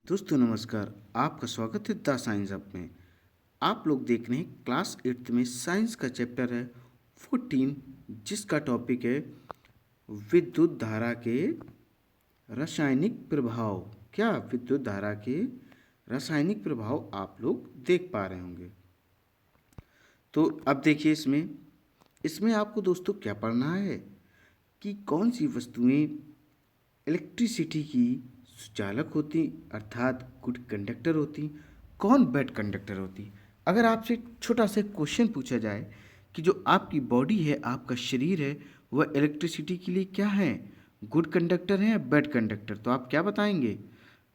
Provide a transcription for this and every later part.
दोस्तों नमस्कार। आपका स्वागत है द साइंस अप में। आप लोग देख रहे हैं क्लास 8th में साइंस का चैप्टर है 14, जिसका टॉपिक है विद्युत धारा के रासायनिक प्रभाव। क्या विद्युत धारा के रासायनिक प्रभाव आप लोग देख पा रहे होंगे। तो अब देखिए इसमें आपको दोस्तों क्या पढ़ना है कि कौन सी वस्तुएं इलेक्ट्रिसिटी की सुचालक होती अर्थात गुड कंडक्टर होती, कौन बैड कंडक्टर होती। अगर आपसे छोटा सा क्वेश्चन पूछा जाए कि जो आपकी बॉडी है, आपका शरीर है, वह इलेक्ट्रिसिटी के लिए क्या है, गुड कंडक्टर है या बैड कंडक्टर, तो आप क्या बताएंगे?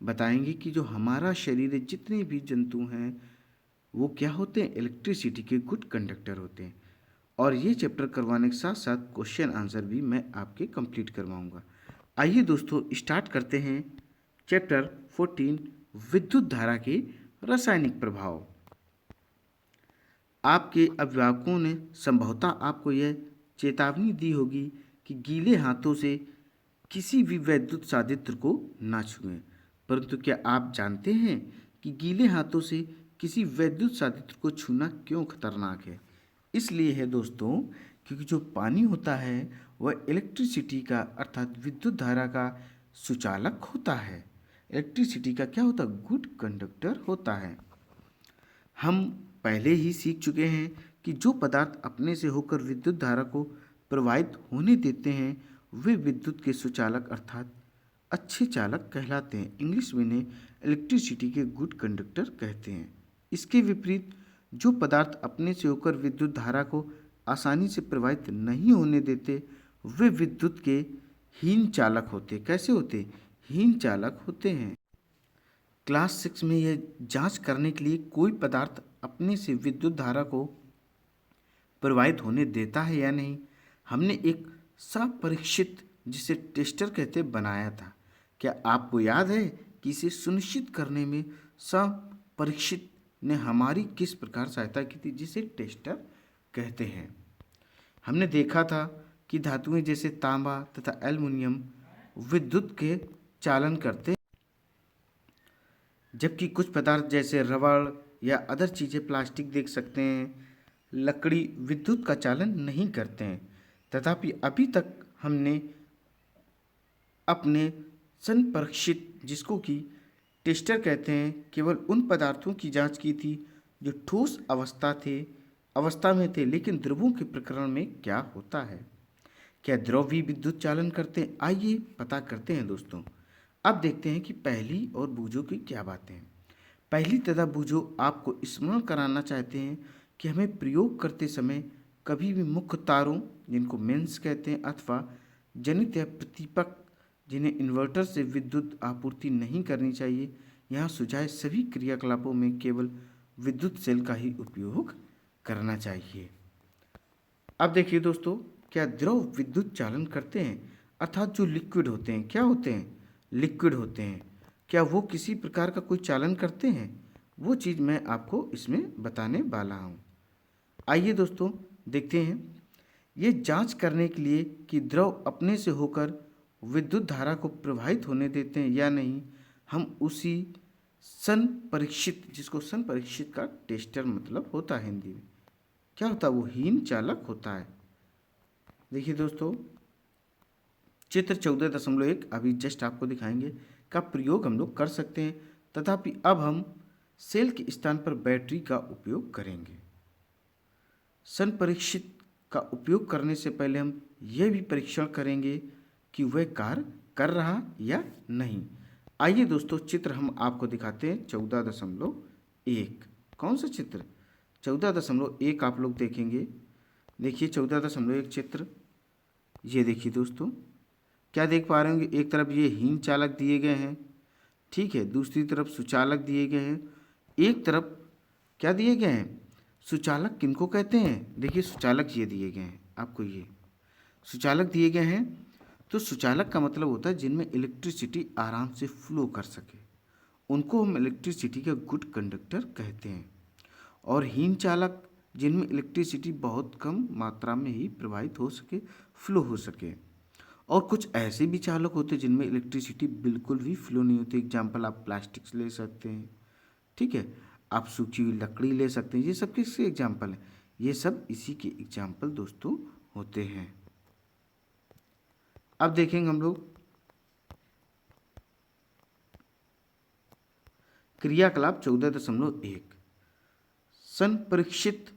बताएंगे कि जो हमारा शरीर है, जितने भी जंतु हैं वो क्या होते हैं, इलेक्ट्रिसिटी के गुड कंडक्टर होते हैं। और ये चैप्टर करवाने के साथ साथ क्वेश्चन आंसर भी मैं आपके कंप्लीट करवाऊंगा। आइए दोस्तों स्टार्ट करते हैं चैप्टर 14, विद्युत धारा के रासायनिक प्रभाव। आपके अभिभावकों ने संभवतः आपको यह चेतावनी दी होगी कि गीले हाथों से किसी भी वैद्युत साधित्र को ना छुएं। परंतु क्या आप जानते हैं कि गीले हाथों से किसी वैद्युत साधित्र को छूना क्यों खतरनाक है? इसलिए है दोस्तों, क्योंकि जो पानी होता है वह इलेक्ट्रिसिटी का अर्थात विद्युत धारा का सुचालक होता है। इलेक्ट्रिसिटी का क्या होता है? गुड कंडक्टर होता है। हम पहले ही सीख चुके हैं कि जो पदार्थ अपने से होकर विद्युत धारा को प्रवाहित होने देते हैं वे विद्युत के सुचालक अर्थात अच्छे चालक कहलाते हैं। इंग्लिश में इन्हें इलेक्ट्रिसिटी के गुड कंडक्टर कहते हैं। इसके विपरीत जो पदार्थ अपने से होकर विद्युत धारा को आसानी से प्रवाहित नहीं होने देते वे विद्युत के हीन चालक होते। कैसे होते? हीन चालक होते हैं। क्लास 6 में यह जांच करने के लिए कोई पदार्थ अपने से विद्युत धारा को प्रवाहित होने देता है या नहीं, हमने एक सपरीक्षित, जिसे टेस्टर कहते हैं, बनाया था। क्या आपको याद है कि इसे सुनिश्चित करने में सपरीक्षित ने हमारी किस प्रकार सहायता की थी, जिसे टेस्टर कहते हैं? हमने देखा था कि धातुएं जैसे तांबा तथा एल्युमिनियम विद्युत के चालन करते, जबकि कुछ पदार्थ जैसे रबड़ या अदर चीज़ें, प्लास्टिक देख सकते हैं, लकड़ी विद्युत का चालन नहीं करते हैं। तथापि अभी तक हमने अपने संपरीक्षित, जिसको कि टेस्टर कहते हैं, केवल उन पदार्थों की जांच की थी जो ठोस अवस्था में थे। लेकिन द्रवों के प्रकरण में क्या होता है? क्या द्रव भी विद्युत चालन करते हैं? आइए पता करते हैं दोस्तों। अब देखते हैं कि पहली और बूझों की क्या बातें हैं। पहली तथा बूझो आपको स्मरण कराना चाहते हैं कि हमें प्रयोग करते समय कभी भी मुख्य तारों, जिनको मेंस कहते हैं, अथवा जनित या प्रतीपक, जिन्हें इन्वर्टर से विद्युत आपूर्ति नहीं करनी चाहिए। यहाँ सुझाए सभी क्रियाकलापों में केवल विद्युत सेल का ही उपयोग करना चाहिए। अब देखिए दोस्तों, क्या द्रव विद्युत चालन करते हैं? अर्थात जो लिक्विड होते हैं, क्या होते हैं? लिक्विड होते हैं। क्या वो किसी प्रकार का कोई चालन करते हैं? वो चीज़ मैं आपको इसमें बताने वाला हूँ। आइए दोस्तों देखते हैं। ये जांच करने के लिए कि द्रव अपने से होकर विद्युत धारा को प्रवाहित होने देते हैं या नहीं, हम उसी संपरीक्षित, जिसको संपरीक्षित का टेस्टर मतलब होता है हिंदी में, क्या होता है? वो हीन चालक होता है। देखिए दोस्तों, चित्र 14.1 अभी जस्ट आपको दिखाएंगे का प्रयोग हम लोग कर सकते हैं। तथापि अब हम सेल के स्थान पर बैटरी का उपयोग करेंगे। संपरीक्षित का उपयोग करने से पहले हम यह भी परीक्षण करेंगे कि वह कार्य कर रहा या नहीं। आइए दोस्तों, चित्र हम आपको दिखाते हैं 14.1। कौन सा चित्र? 14.1 आप लोग देखेंगे। देखिए 14.1 चित्र, ये देखिए दोस्तों, क्या देख पा रहे होंगे? एक तरफ ये हीन चालक दिए गए हैं, ठीक है, दूसरी तरफ सुचालक दिए गए हैं, एक तरफ क्या दिए गए हैं? सुचालक किनको कहते हैं? देखिए सुचालक ये दिए गए हैं आपको, ये सुचालक दिए गए हैं। तो सुचालक का मतलब होता है जिनमें इलेक्ट्रिसिटी आराम से फ्लो कर सके, उनको हम इलेक्ट्रिसिटी का गुड कंडक्टर कहते हैं। और हीन चालक, जिनमें इलेक्ट्रिसिटी बहुत कम मात्रा में ही प्रवाहित हो सके, फ्लो हो सके, और कुछ ऐसे भी चालक होते हैं जिनमें इलेक्ट्रिसिटी बिल्कुल भी फ्लो नहीं होती। एग्जाम्पल आप प्लास्टिक से ले सकते हैं, ठीक है, आप सूखी हुई लकड़ी ले सकते हैं। ये सब किसके एग्जाम्पल हैं? ये सब इसी के एग्जाम्पल दोस्तों होते हैं। अब देखेंगे हम लोग क्रियाकलाप 14.1 संपरीक्षित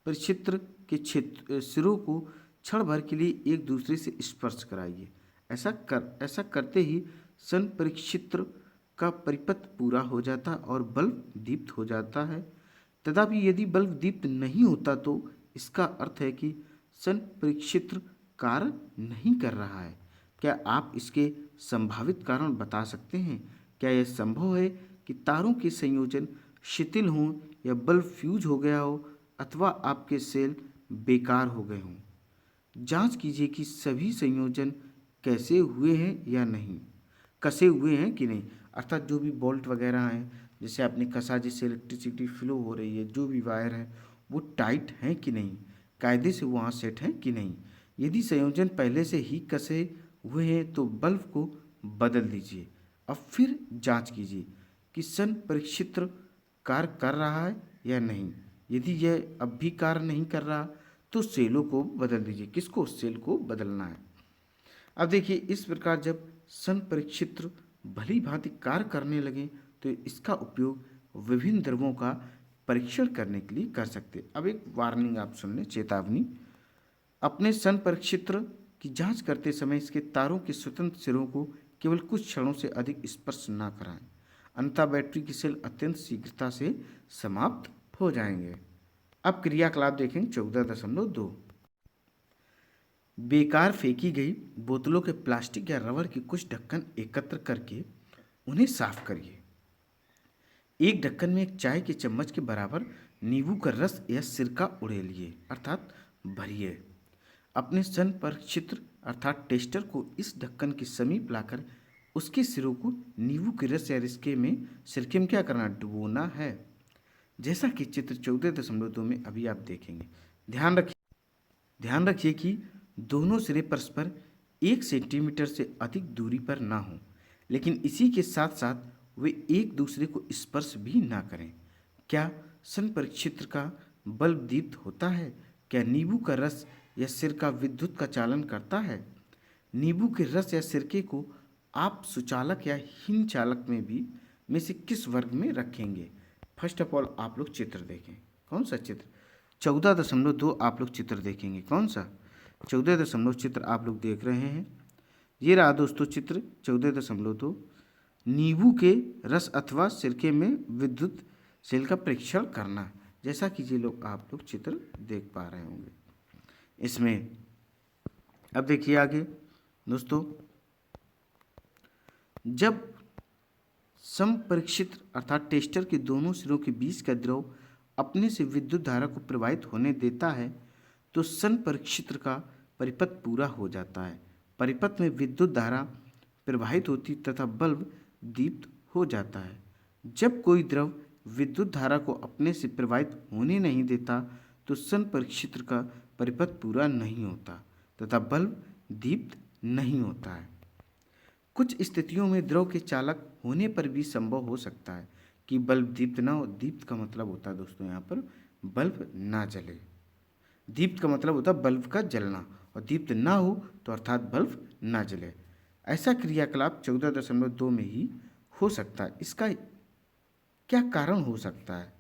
परिक्षेत्र के क्षेत्र सिरों को क्षण भर के लिए एक दूसरे से स्पर्श कराइए। ऐसा करते ही संपरीक्षित्र का परिपथ पूरा हो जाता और बल्ब दीप्त हो जाता है। तथापि यदि बल्ब दीप्त नहीं होता तो इसका अर्थ है कि संपरीक्षित्र कार्य नहीं कर रहा है। क्या आप इसके संभावित कारण बता सकते हैं? क्या यह संभव है कि तारों के संयोजन शिथिल हों या बल्ब फ्यूज हो गया हो अथवा आपके सेल बेकार हो गए हों? जांच कीजिए कि सभी संयोजन कैसे हुए हैं या नहीं, कसे हुए हैं कि नहीं, अर्थात जो भी बोल्ट वगैरह हैं जैसे आपने कसा, जिससे इलेक्ट्रिसिटी फ्लो हो रही है, जो भी वायर है वो टाइट हैं कि नहीं, कायदे से वहाँ सेट हैं कि नहीं। यदि संयोजन पहले से ही कसे हुए हैं तो बल्ब को बदल दीजिए। अब फिर जांच कीजिए कि संपरीक्षित्र कार्य कर रहा है या नहीं। यदि यह अब भी कार्य नहीं कर रहा तो सेलों को बदल दीजिए। किसको? सेल को बदलना है। अब देखिए, इस प्रकार जब संपरीक्षित्र भली भांति कार्य करने लगे तो इसका उपयोग विभिन्न द्रव्यों का परीक्षण करने के लिए कर सकते। अब एक वार्निंग आप सुन लें, चेतावनी। अपने संपरीक्षित्र की जांच करते समय इसके तारों के स्वतंत्र सिरों को केवल कुछ क्षणों से अधिक स्पर्श न कराएं, अन्यथा बैटरी की सेल अत्यंत शीघ्रता से समाप्त हो जाएंगे। अब क्रियाकलाप देखें 14.2 बेकार फेंकी गई बोतलों के प्लास्टिक या रबर के कुछ ढक्कन एकत्र करके उन्हें साफ करिए। एक ढक्कन में एक चाय के चम्मच के बराबर नींबू का रस या सिरका उड़ेलिए अर्थात भरिए। अपने संपरीक्षित्र अर्थात टेस्टर को इस ढक्कन के समीप लाकर उसके सिरों को नींबू के रस या सिरके में क्या करना? डुबोना है, जैसा कि चित्र 14.2 में अभी आप देखेंगे। ध्यान रखिए कि दोनों सिरे परस्पर 1 सेंटीमीटर से अधिक दूरी पर ना हों, लेकिन इसी के साथ साथ वे एक दूसरे को स्पर्श भी ना करें। क्या संपरीक्षित्र का बल्ब दीप्त होता है? क्या नींबू का रस या सिरका विद्युत का चालन करता है? नींबू के रस या सिरके को आप सुचालक या हीन चालक में से किस वर्ग में रखेंगे? फर्स्ट ऑफ ऑल आप लोग चित्र देखें। कौन सा चित्र? 14.2 आप लोग चित्र देखेंगे। कौन सा? 14 चित्र आप लोग देख रहे हैं। ये रहा दोस्तों चित्र 14.2। नींबू के रस अथवा सिरके में विद्युत सेल का परीक्षण करना, जैसा कि ये लोग आप लोग चित्र देख पा रहे होंगे इसमें। अब देखिए आगे दोस्तों, जब संपरीक्षित अर्थात टेस्टर के दोनों सिरों के बीच का द्रव अपने से विद्युत धारा को प्रवाहित होने देता है तो संपरीक्षित्र का परिपथ पूरा हो जाता है। परिपथ में विद्युत धारा प्रवाहित होती तथा बल्ब दीप्त हो जाता है। जब कोई द्रव विद्युत धारा को अपने से प्रवाहित होने नहीं देता तो संपरीक्षित्र का परिपथ पूरा नहीं होता तथा बल्ब दीप्त नहीं होता है। कुछ स्थितियों में द्रव के चालक होने पर भी संभव हो सकता है कि बल्ब दीप्त ना हो। दीप्त का मतलब होता है दोस्तों यहाँ पर बल्ब ना जले। दीप्त का मतलब होता है बल्ब का जलना, और दीप्त ना हो तो अर्थात बल्ब ना जले। ऐसा क्रियाकलाप 14.2 में ही हो सकता है। इसका क्या कारण हो सकता है?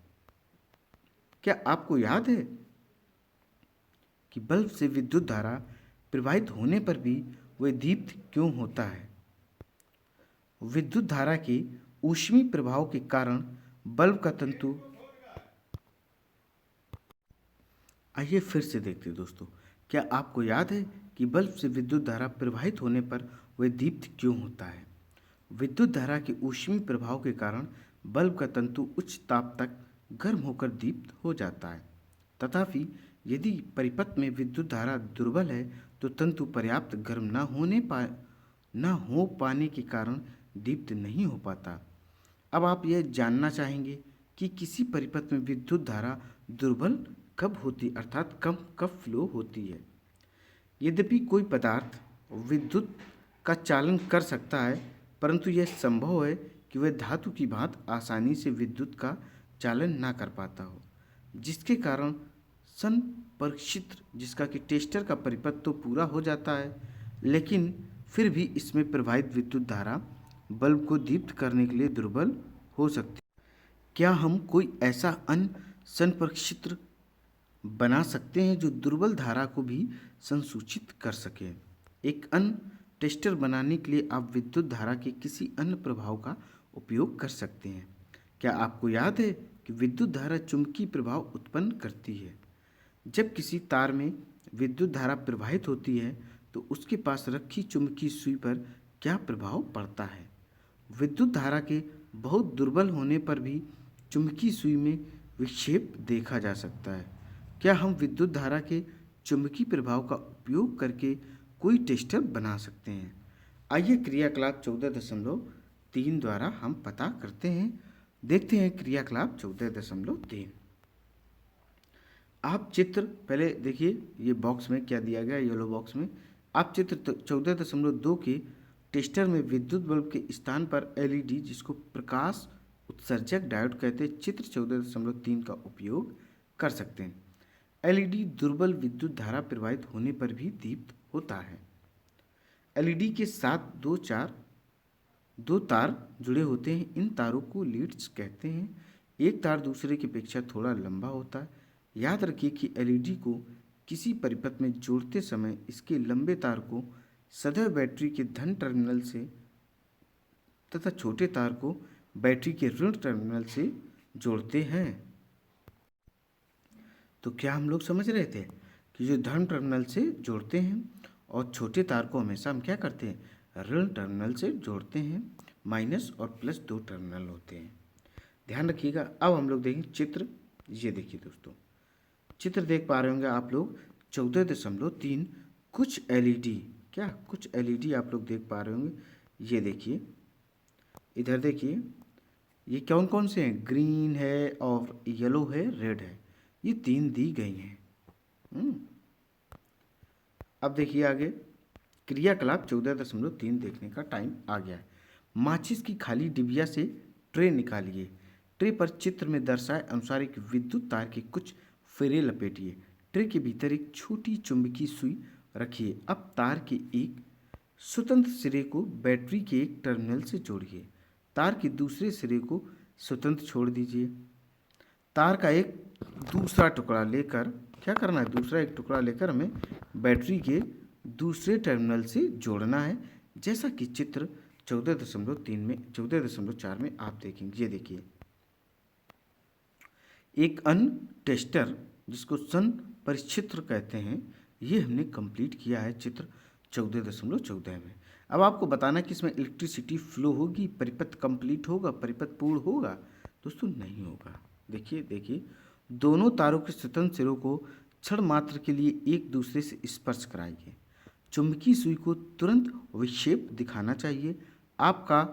क्या आपको याद है कि बल्ब से विद्युत धारा प्रवाहित होने पर भी वह दीप्त क्यों होता है? विद्युत धारा के ऊष्मीय प्रभाव के कारण बल्ब का तंतु, आइए फिर से देखते हैं दोस्तों। क्या आपको याद है कि बल्ब से विद्युत धारा प्रवाहित होने पर वह दीप्त क्यों होता है? विद्युत धारा के ऊष्मीय प्रभाव के कारण बल्ब का तंतु उच्च ताप तक गर्म होकर दीप्त हो जाता है। तथापि यदि परिपथ में विद्युत धारा दुर्बल है तो तंतु पर्याप्त गर्म न हो पाने के कारण दीप्त नहीं हो पाता। अब आप यह जानना चाहेंगे कि किसी परिपथ में विद्युत धारा दुर्बल कब होती, अर्थात कम कब फ्लो होती है। यद्यपि कोई पदार्थ विद्युत का चालन कर सकता है, परंतु यह संभव है कि वह धातु की भांति आसानी से विद्युत का चालन ना कर पाता हो, जिसके कारण संपर्कक्षेत्र जिसका कि टेस्टर का परिपथ तो पूरा हो जाता है, लेकिन फिर भी इसमें प्रवाहित विद्युत धारा बल्ब को दीप्त करने के लिए दुर्बल हो सकती है। क्या हम कोई ऐसा अन्य संपर्कक्षेत्र बना सकते हैं जो दुर्बल धारा को भी संसूचित कर सके? एक अन्य टेस्टर बनाने के लिए आप विद्युत धारा के किसी अन्य प्रभाव का उपयोग कर सकते हैं। क्या आपको याद है कि विद्युत धारा चुंबकीय प्रभाव उत्पन्न करती है? जब किसी तार में विद्युत धारा प्रवाहित होती है तो उसके पास रखी चुंबकीय सुई पर क्या प्रभाव पड़ता है? विद्युत धारा के बहुत दुर्बल होने पर भी चुंबकीय सुई में विक्षेप देखा जा सकता है। क्या हम विद्युत धारा के चुंबकीय प्रभाव का उपयोग करके कोई टेस्टर बना सकते हैं? आइए क्रियाकलाप 14.3 द्वारा हम पता करते हैं। देखते हैं क्रियाकलाप 14.3। आप चित्र पहले देखिए, ये बॉक्स में क्या दिया गया, येलो बॉक्स में आप चित्र 14.2 के टेस्टर में विद्युत बल्ब के स्थान पर एलईडी, जिसको प्रकाश उत्सर्जक डायोड कहते हैं, चित्र 14.3 का उपयोग कर सकते हैं। एलईडी दुर्बल विद्युत धारा प्रवाहित होने पर भी दीप्त होता है। एलईडी के साथ दो तार जुड़े होते हैं। इन तारों को लीड्स कहते हैं। एक तार दूसरे की अपेक्षा थोड़ा लंबा होता है। याद रखिए कि एलईडी को किसी परिपथ में जोड़ते समय इसके लंबे तार को सदैव बैटरी के धन टर्मिनल से तथा छोटे तार को बैटरी के ऋण टर्मिनल से जोड़ते हैं। तो क्या हम लोग समझ रहे थे कि जो धन टर्मिनल से जोड़ते हैं और छोटे तार को हमेशा हम क्या करते हैं, ऋण टर्मिनल से जोड़ते हैं। माइनस और प्लस 2 टर्मिनल होते हैं, ध्यान रखिएगा। अब हम लोग देखेंगे चित्र। ये देखिए दोस्तों, चित्र देख पा रहे होंगे आप लोग 14.3। कुछ एलईडी आप लोग देख पा रहे होंगे। ये देखिए, इधर देखिए, ये कौन कौन से हैं, ग्रीन है और येलो है, रेड है, ये 3 दी गई हैं। अब देखिए आगे क्रियाकलाप 14.3 देखने का टाइम आ गया है। माचिस की खाली डिबिया से ट्रे निकालिए। ट्रे पर चित्र में दर्शाए अनुसार एक विद्युत तार के कुछ फेरे लपेटिए। ट्रे के भीतर एक छोटी चुंबकीय सुई रखिए। अब तार के एक स्वतंत्र सिरे को बैटरी के एक टर्मिनल से जोड़िए। तार के दूसरे सिरे को स्वतंत्र छोड़ दीजिए। तार का एक दूसरा टुकड़ा लेकर क्या करना है, दूसरा एक टुकड़ा लेकर हमें बैटरी के दूसरे टर्मिनल से जोड़ना है, जैसा कि चित्र 14.4 में आप देखेंगे। ये देखिए, एक अन्य टेस्टर जिसको संपरिक्षेत्र कहते हैं, ये हमने कंप्लीट किया है चित्र 14.14 में। अब आपको बताना कि इसमें इलेक्ट्रिसिटी फ्लो होगी, परिपथ कंप्लीट होगा, परिपथ पूर्ण होगा? दोस्तों नहीं होगा। देखिए, दोनों तारों के स्वतंत्र सिरों को क्षण मात्र के लिए एक दूसरे से स्पर्श कराइए। चुंबकीय सुई को तुरंत विक्षेप दिखाना चाहिए। आपका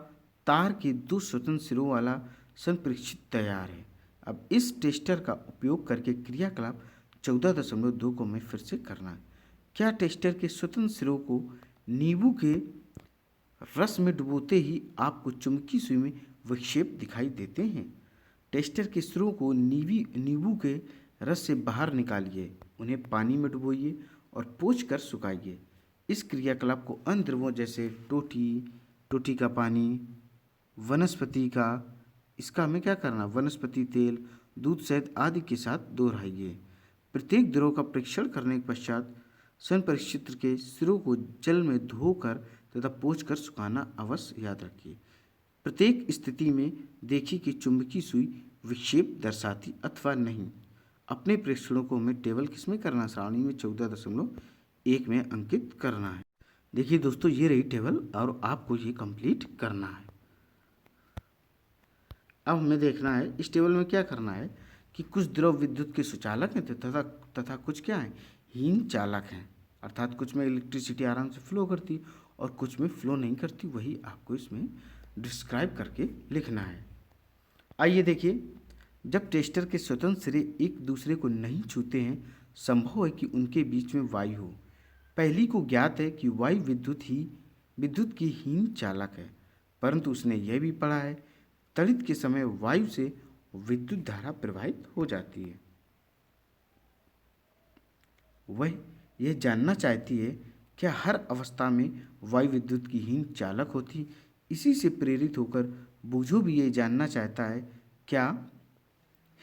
तार के 2 स्वतंत्र सिरों वाला संप्रेक्षित तैयार है। अब इस टेस्टर का उपयोग करके क्रियाकलाप 14.2 को हमें फिर से करना है। क्या टेस्टर के स्वतंत्र सिरों को नींबू के रस में डुबोते ही आपको चुंबकीय सुई में विक्षेप दिखाई देते हैं? टेस्टर के सिरों को नींबू के रस से बाहर निकालिए, उन्हें पानी में डुबोइए और पोंछ कर सुखाइए। इस क्रियाकलाप को अन्य द्रवों जैसे टोटी का पानी, वनस्पति का, इसका हमें क्या करना, वनस्पति तेल, दूध, शहद आदि के साथ दोहराइए। प्रत्येक द्रव का परीक्षण करने के पश्चात संपरिक्षेत्र के सिरों को जल में धोकर तथा पोंछ कर सुखाना अवश्य याद रखिए। प्रत्येक स्थिति में देखिए कि चुंबकीय सुई विक्षेप दर्शाती अथवा नहीं। अपने प्रेक्षणों को हमें टेबल किसमें करना, सारणी में 14.1 में अंकित करना है। देखिए दोस्तों, ये रही टेबल और आपको ये कंप्लीट करना है। अब हमें देखना है इस टेबल में क्या करना है कि कुछ द्रव विद्युत के सुचालक हैं तथा कुछ क्या हैं, हीन चालक हैं। अर्थात कुछ में इलेक्ट्रिसिटी आराम से फ्लो करती है और कुछ में फ्लो नहीं करती। वही आपको इसमें डिस्क्राइब करके लिखना है। आइए देखिए, जब टेस्टर के स्वतंत्र सिरे एक दूसरे को नहीं छूते हैं, संभव है कि उनके बीच में वायु हो। पहली को ज्ञात है कि वायु विद्युत की हीन चालक है, परंतु उसने यह भी पढ़ा है त्वरित के समय वायु से विद्युत धारा प्रवाहित हो जाती है। वह यह जानना चाहती है क्या हर अवस्था में वायु विद्युत की हीन चालक होती। इसी से प्रेरित होकर बूझो भी यह जानना चाहता है क्या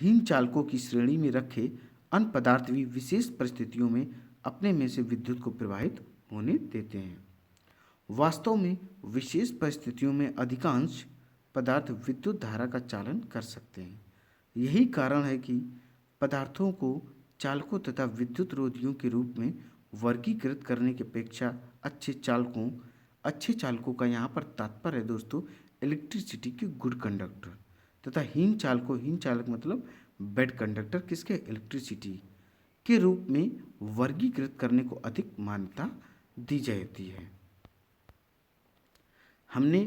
हीन चालकों की श्रेणी में रखे अन्य पदार्थ भी विशेष परिस्थितियों में अपने में से विद्युत को प्रवाहित होने देते हैं। वास्तव में विशेष परिस्थितियों में अधिकांश पदार्थ विद्युत धारा का चालन कर सकते हैं। यही कारण है कि पदार्थों को चालकों तथा विद्युत रोधियों के रूप में वर्गीकृत करने की अपेक्षा अच्छे चालकों का यहाँ पर तात्पर्य है दोस्तों इलेक्ट्रिसिटी के गुड कंडक्टर तथा हीन चालक मतलब बैड कंडक्टर किसके इलेक्ट्रिसिटी के रूप में वर्गीकृत करने को अधिक मान्यता दी जाती है। हमने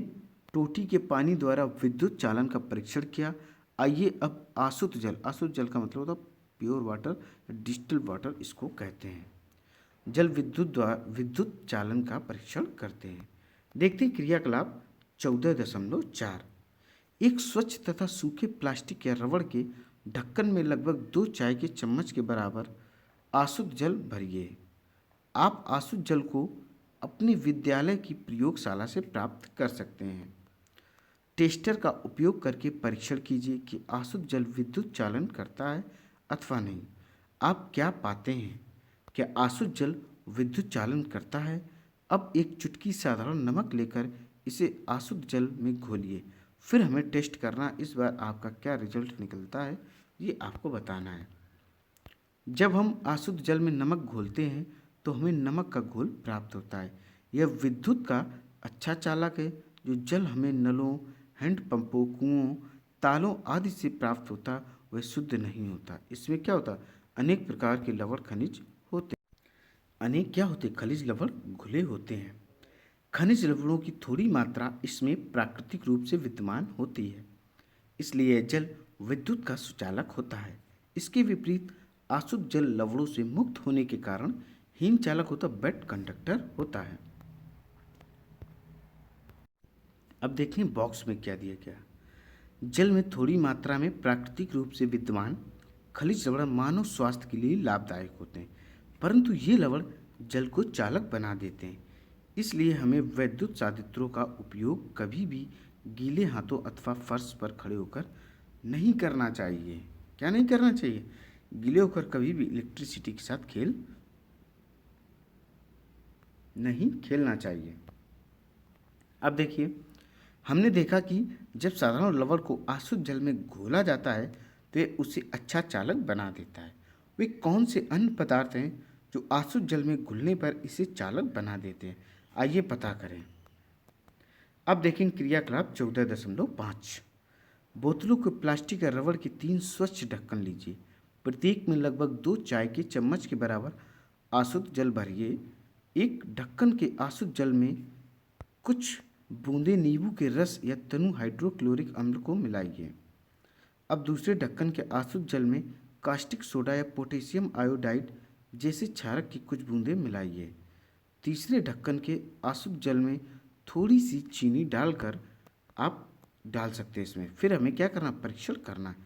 टोटी के पानी द्वारा विद्युत चालन का परीक्षण किया। आइए अब अशुद्ध जल का मतलब होता है प्योर वाटर, डिस्टिल वाटर इसको कहते हैं, जल विद्युत चालन का परीक्षण करते हैं। देखते हैं क्रियाकलाप 14.4। एक स्वच्छ तथा सूखे प्लास्टिक या रबड़ के ढक्कन में लगभग 2 चाय के चम्मच के बराबर अशुद्ध जल भरिए। आप अशुद्ध जल को अपने विद्यालय की प्रयोगशाला से प्राप्त कर सकते हैं। टेस्टर का उपयोग करके परीक्षण कीजिए कि अशुद्ध जल विद्युत चालन करता है अथवा नहीं। आप क्या पाते हैं? क्या अशुद्ध जल विद्युत चालन करता है? अब एक चुटकी साधारण नमक लेकर इसे अशुद्ध जल में घोलिए, फिर हमें टेस्ट करना। इस बार आपका क्या रिजल्ट निकलता है ये आपको बताना है। जब हम अशुद्ध जल में नमक घोलते हैं तो हमें नमक का घोल प्राप्त होता है। यह विद्युत का अच्छा चालक है। जो जल हमें नलों, हैंडपंपों, कुओं, तालों आदि से प्राप्त होता वह शुद्ध नहीं होता। इसमें क्या होता? अनेक प्रकार के लवण खनिज होते अनेक क्या होते? खनिज लवण घुले होते हैं। खनिज लवणों की थोड़ी मात्रा इसमें प्राकृतिक रूप से विद्यमान होती है, इसलिए यह जल विद्युत का सुचालक होता है। इसके विपरीत अशुद्ध जल लवणों से मुक्त होने के कारण हीन चालक होता बैड कंडक्टर होता है। अब देखें बॉक्स में क्या दिया गया। जल में थोड़ी मात्रा में प्राकृतिक रूप से विद्यमान खनिज लवण मानव स्वास्थ्य के लिए लाभदायक होते हैं, परंतु ये लवण जल को चालक बना देते हैं। इसलिए हमें वैद्युत साधित्रों का उपयोग कभी भी गीले हाथों अथवा फर्श पर खड़े होकर नहीं करना चाहिए। क्या नहीं करना चाहिए? गीले होकर कभी भी इलेक्ट्रिसिटी के साथ खेल नहीं खेलना चाहिए। अब देखिए, हमने देखा कि जब साधारण लवण को अशुद्ध जल में घोला जाता है तो ये उसे अच्छा चालक बना देता है। वे कौन से अन्य पदार्थ हैं जो अशुद्ध जल में घुलने पर इसे चालक बना देते हैं? आइए पता करें। अब देखें क्रियाकलाप 14.5। बोतलों को प्लास्टिक या रबड़ के 3 स्वच्छ ढक्कन लीजिए। प्रत्येक में लगभग 2 चाय के चम्मच के बराबर अशुद्ध जल भरिए। एक ढक्कन के अशुद्ध जल में कुछ बूंदे नींबू के रस या तनु हाइड्रोक्लोरिक अम्ल को मिलाइए। अब दूसरे ढक्कन के अशुद्ध जल में कास्टिक सोडा या पोटेशियम आयोडाइड जैसे क्षारक की कुछ बूंदें मिलाइए। तीसरे ढक्कन के अशुद्ध जल में थोड़ी सी चीनी डालकर आप डाल सकते हैं इसमें। फिर हमें क्या करना? परीक्षण करना।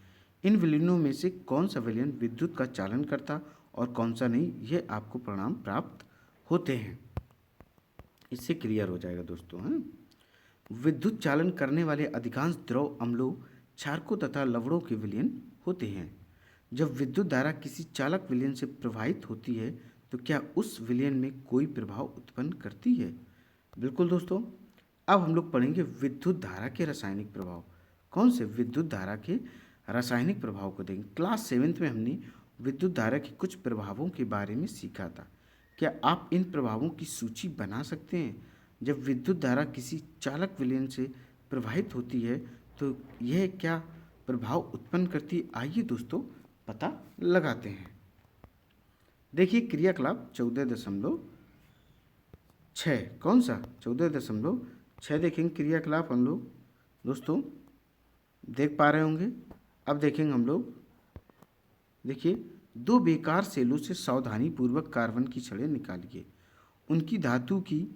इन विलयनों में से कौन सा विलयन विद्युत का चालन करता और कौन सा नहीं, यह आपको परिणाम प्राप्त होते हैं। इससे क्लियर हो जाएगा दोस्तों। हाँ, विद्युत चालन करने वाले अधिकांश द्रव अम्लों, क्षारकों तथा लवणों के विलयन होते हैं। जब विद्युत धारा किसी चालक विलयन से प्रवाहित होती है तो क्या उस विलयन में कोई प्रभाव उत्पन्न करती है? बिल्कुल दोस्तों। अब हम लोग पढ़ेंगे विद्युत धारा के रासायनिक प्रभाव। कौन से? विद्युत धारा के रासायनिक प्रभाव को देखेंगे। क्लास 7 में हमने विद्युत धारा के कुछ प्रभावों के बारे में सीखा था। क्या आप इन प्रभावों की सूची बना सकते हैं? जब विद्युत धारा किसी चालक विलयन से प्रवाहित होती है तो यह क्या प्रभाव उत्पन्न करती है? आइए दोस्तों पता लगाते हैं। देखिए क्रियाकलाप 14.6। कौन सा? 14.6 देखेंगे क्रियाकलाप हम लोग दोस्तों देख पा रहे होंगे। अब देखेंगे हम लोग। देखिए, 2 बेकार सेलों से सावधानी पूर्वक कार्बन की छड़ें निकालिए उनकी धातु की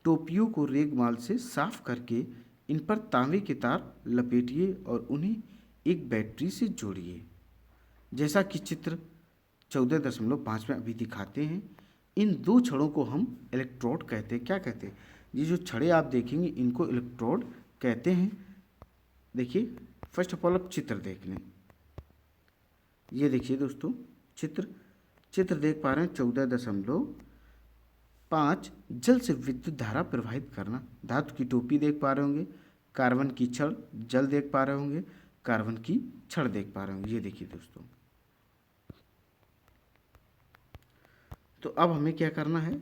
टोपियों को रेगमाल से साफ करके इन पर तांबे के तार लपेटिए और उन्हें एक बैटरी से जोड़िए। जैसा कि चित्र 14.5 में अभी दिखाते हैं, इन दो छड़ों को हम इलेक्ट्रोड कहते हैं। क्या कहते हैं? ये जो छड़े आप देखेंगे इनको इलेक्ट्रोड कहते हैं। देखिए, फर्स्ट ऑफ ऑल आप चित्र देख लें। ये देखिए दोस्तों, चित्र देख पा रहे हैं 14.5 जल से विद्युत धारा प्रवाहित करना। धातु की टोपी देख पा रहे होंगे, कार्बन की छड़, जल देख पा रहे होंगे, कार्बन की छड़ देख पा रहे होंगे। ये देखिए दोस्तों, तो अब हमें क्या करना है,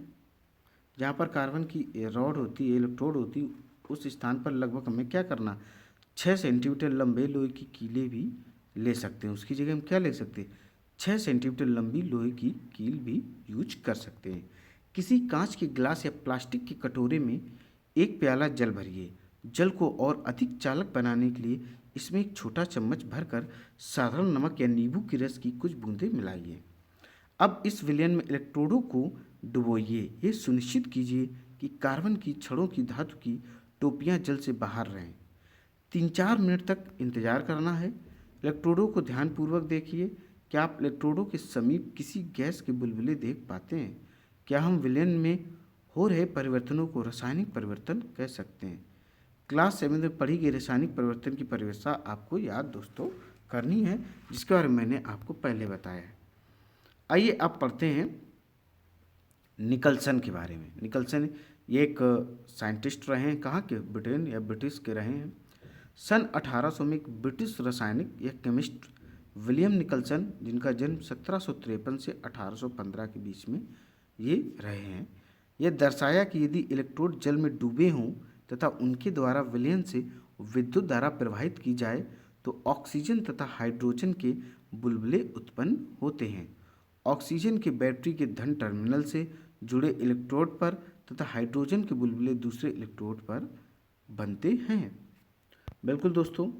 जहाँ पर कार्बन की रॉड होती है, इलेक्ट्रोड होती है, उस स्थान पर लगभग हमें क्या करना, 6 सेंटीमीटर लंबे लोहे की कीलें भी ले सकते हैं। उसकी जगह हम क्या ले सकते हैं, 6 सेंटीमीटर लंबी लोहे की कील भी यूज कर सकते हैं। किसी कांच के गिलास या प्लास्टिक के कटोरे में एक प्याला जल भरिए। जल को और अधिक चालक बनाने के लिए इसमें एक छोटा चम्मच भरकर साधारण नमक या नींबू के रस की कुछ बूंदें मिलाइए। अब इस विलयन में इलेक्ट्रोडों को डुबोइए। ये सुनिश्चित कीजिए कि कार्बन की छड़ों की धातु की टोपियां जल से बाहर रहें। 3-4 मिनट तक इंतजार करना है। इलेक्ट्रोडों को ध्यानपूर्वक देखिए। क्या आप इलेक्ट्रोडों के समीप किसी गैस के बुलबुले देख पाते हैं? क्या हम विलयन में हो रहे परिवर्तनों को रासायनिक परिवर्तन कह सकते हैं? क्लास 7 में पढ़ी गई रासायनिक परिवर्तन की परिभाषा आपको याद दोस्तों करनी है, जिसके बारे में मैंने आपको पहले बताया है। आइए अब पढ़ते हैं निकलसन के बारे में। निकलसन ये एक साइंटिस्ट रहे हैं, कहाँ के, ब्रिटेन या ब्रिटिश के रहे हैं। सन 1800 में एक ब्रिटिश रासायनिक या केमिस्ट विलियम निकलसन, जिनका जन्म 1753 से 1815 के बीच में ये रहे हैं, यह दर्शाया कि यदि इलेक्ट्रोड जल में डूबे हों तथा उनके द्वारा विलयन से विद्युत धारा प्रवाहित की जाए तो ऑक्सीजन तथा हाइड्रोजन के बुलबुले उत्पन्न होते हैं। ऑक्सीजन के बैटरी के धन टर्मिनल से जुड़े इलेक्ट्रोड पर तथा हाइड्रोजन के बुलबुले दूसरे इलेक्ट्रोड पर बनते हैं। बिल्कुल दोस्तों,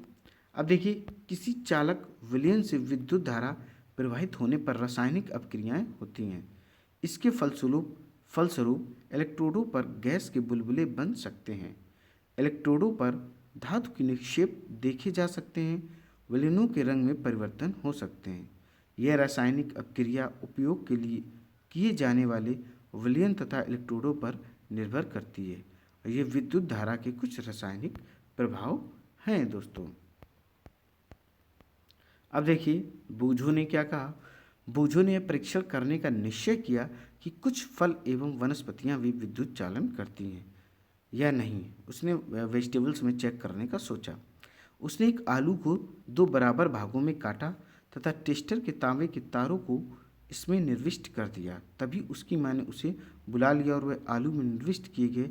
अब देखिए, किसी चालक विलयन से विद्युत धारा प्रवाहित होने पर रासायनिक अपक्रियाएं होती हैं। इसके फलस्वरूप इलेक्ट्रोडों पर गैस के बुलबुले बन सकते हैं। इलेक्ट्रोडों पर धातु के निक्षेप देखे जा सकते हैं। विलयनों के रंग में परिवर्तन हो सकते हैं। यह रासायनिक अपक्रिया उपयोग के लिए किए जाने वाले विलयन तथा इलेक्ट्रोडों पर निर्भर करती है। ये विद्युत धारा के कुछ रासायनिक प्रभाव हैं दोस्तों। अब देखिए, बूझो ने क्या कहा। बूझो ने यह परीक्षण करने का निश्चय किया कि कुछ फल एवं वनस्पतियां भी विद्युत चालन करती हैं या नहीं। उसने वेजिटेबल्स में चेक करने का सोचा। उसने एक आलू को 2 बराबर भागों में काटा तथा टेस्टर के तांबे के तारों को इसमें निर्विष्ट कर दिया। तभी उसकी माँ ने उसे बुला लिया और वह आलू में निर्विष्ट किए गए